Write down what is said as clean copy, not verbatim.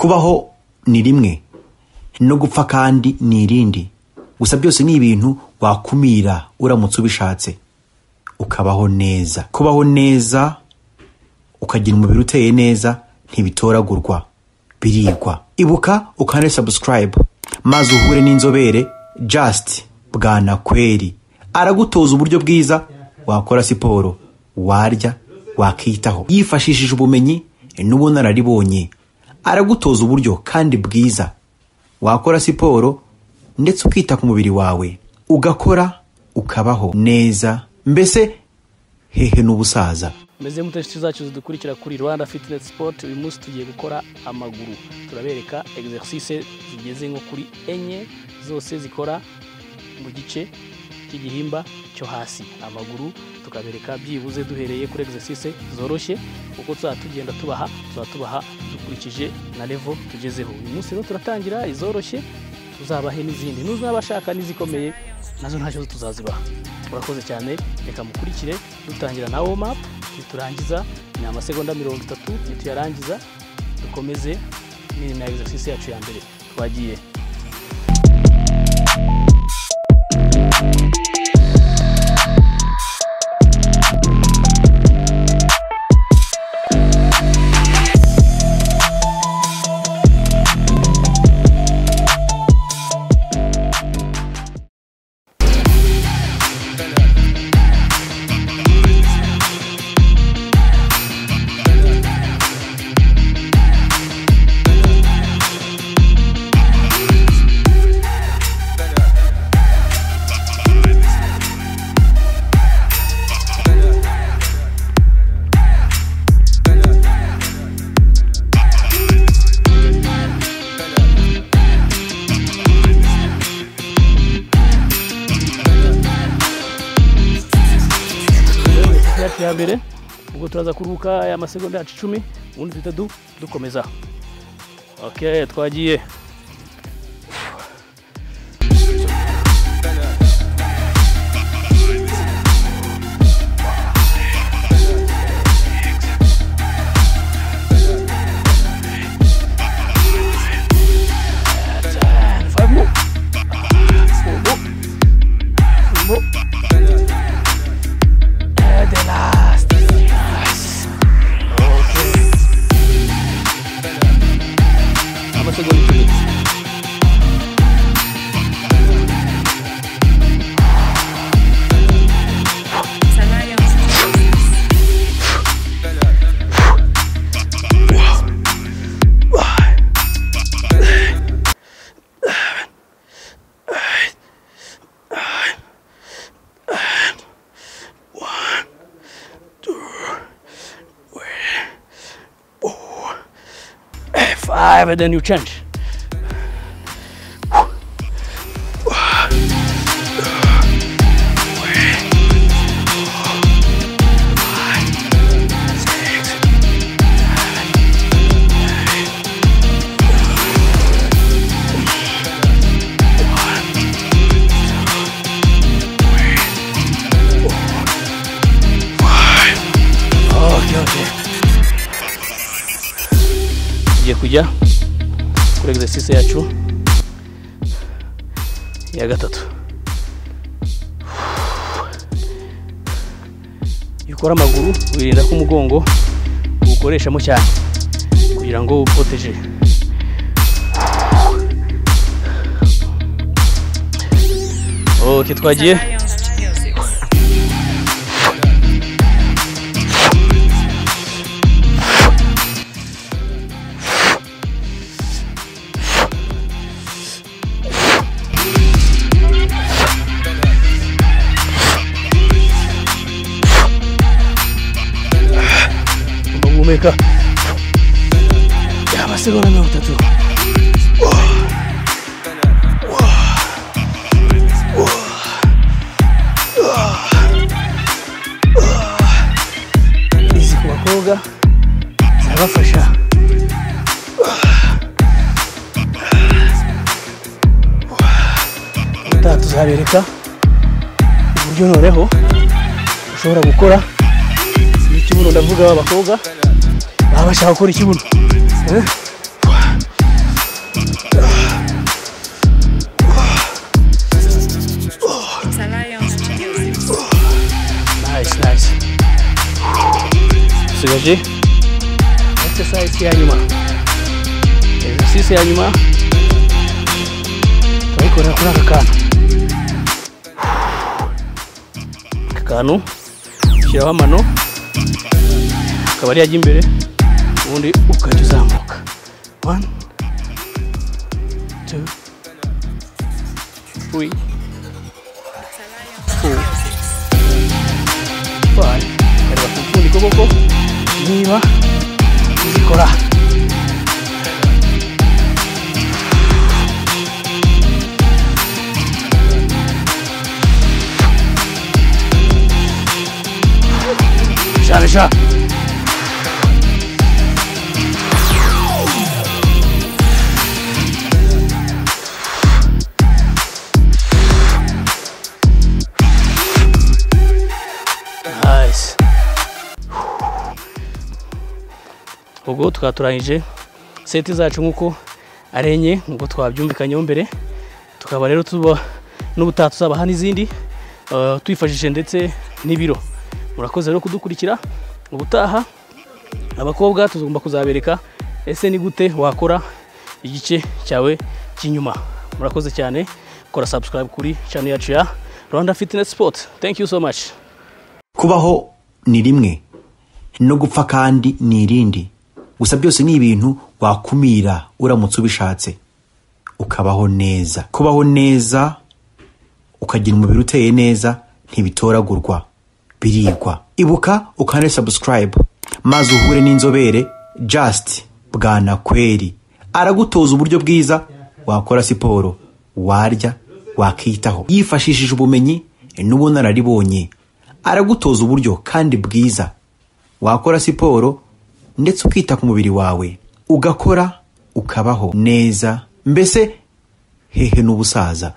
kubaho ni rimwe no gupfa kandi ni irindi. Gusa byose ni ibintu wakumira uramutse ubishatse ukabaho neza. Kubaho neza ukagira umubiri uteye neza ntibitoragurwa, birigwa. Ibuka ukande subscribe maze uhure n'inzobere Just Bwanakweli. Aragutoza uburyo bwiza wakora siporo, warya, wakitaho yifashishije ubumenyi n'ubunararibonye. Aragutoza uburyo kandi bwiza wakora siporo ndetse ukita ku mubiri wawe, ugakora ukabaho neza, mbese hehe n'ubusaza. Meze muteshiti zacu zidukurikira kuri Rwanda Fitness Sport. Uyu munsi tugiye gukora amaguru. Turabereka exercice zigeze nko kuri enye zose zikora mu gice cy'igihimba cyo hasi. Amaguru tukabereka byibuze duhereye kuri exercice zoroshye uko tugenda tubaha dukurikije na level tugezeho. Uyu munsi rero turatangira izoroshye, tuzabahe n'izindi n'uzabashaka n'izikomeye nazo ntacyo tuzazibaha. Urakoze cyane, reka mukurikire dutangira na warm up. Niturangiza ni amasegonda 30, nituyarangiza dukomeze ni na exercice yacu ya mbere. Twagiye. Ya mbere ubwo turaza kuruhuka ya masegonda 10 ubundi dukomeza. Okay, twagiye. And then you change. Okay. Kujya kuri exercice yacu ya gatatu. Yukora amaguru wirinda ko umugongo ukoreshamo cyane kugira ngo uproteje. Okay, twagiye. Umeka ya masegonda 30. Izi ku bakobwa zabafasha. Tuzabereka uburyo noneho ushobora gukora ikibuno. Ndavuga abakobwa bashaka gukora ikibuno. turangije exercise ya nyuma. Exercise ya nyuma turayikora kuri aka kantu shyiraho amano akaba ari yajya imbere ubundi ukajya uzamuka 1 2 3 4 5 kareba kufundi koko niba uzikora. Sha nice. Ubwo tukaturangije seti zacu nkuko arenye ngo twabyumvikanyeho mbere, tukaba rero tuba n'ubutaha tuzabaha n'izindi twifashishije ndetse n'ibiro. Murakoze rero kudukurikira. Ubutaha abakobwa tuzagomba kuzabereka ese ni gute wakora igice cyawe cy'inyuma. Murakoze cyane, kora subscribe kuri channel yacu ya Rwanda Fitness Sport. Thank you so much. Kubaho ni rimwe, no gupfa kandi ni irindi. Gusa byose ni ibintu wakumira uramutse ubishatse ukabaho neza. Kubaho neza ukagira umubiri uteye neza ntibitoragurwa, birigwa. Ibuka ukane subscribe maze uhure n'inzobere Just Bwanakweli. Aragutoza uburyo bwiza wakora siporo, warya, wakitaho yifashishije ubumenyi n'ubunararibonye. Aragutoza uburyo kandi bwiza wakora siporo ndetse ukita ku mubiri wawe, ugakora ukabaho neza, mbese hehe n'ubusaza.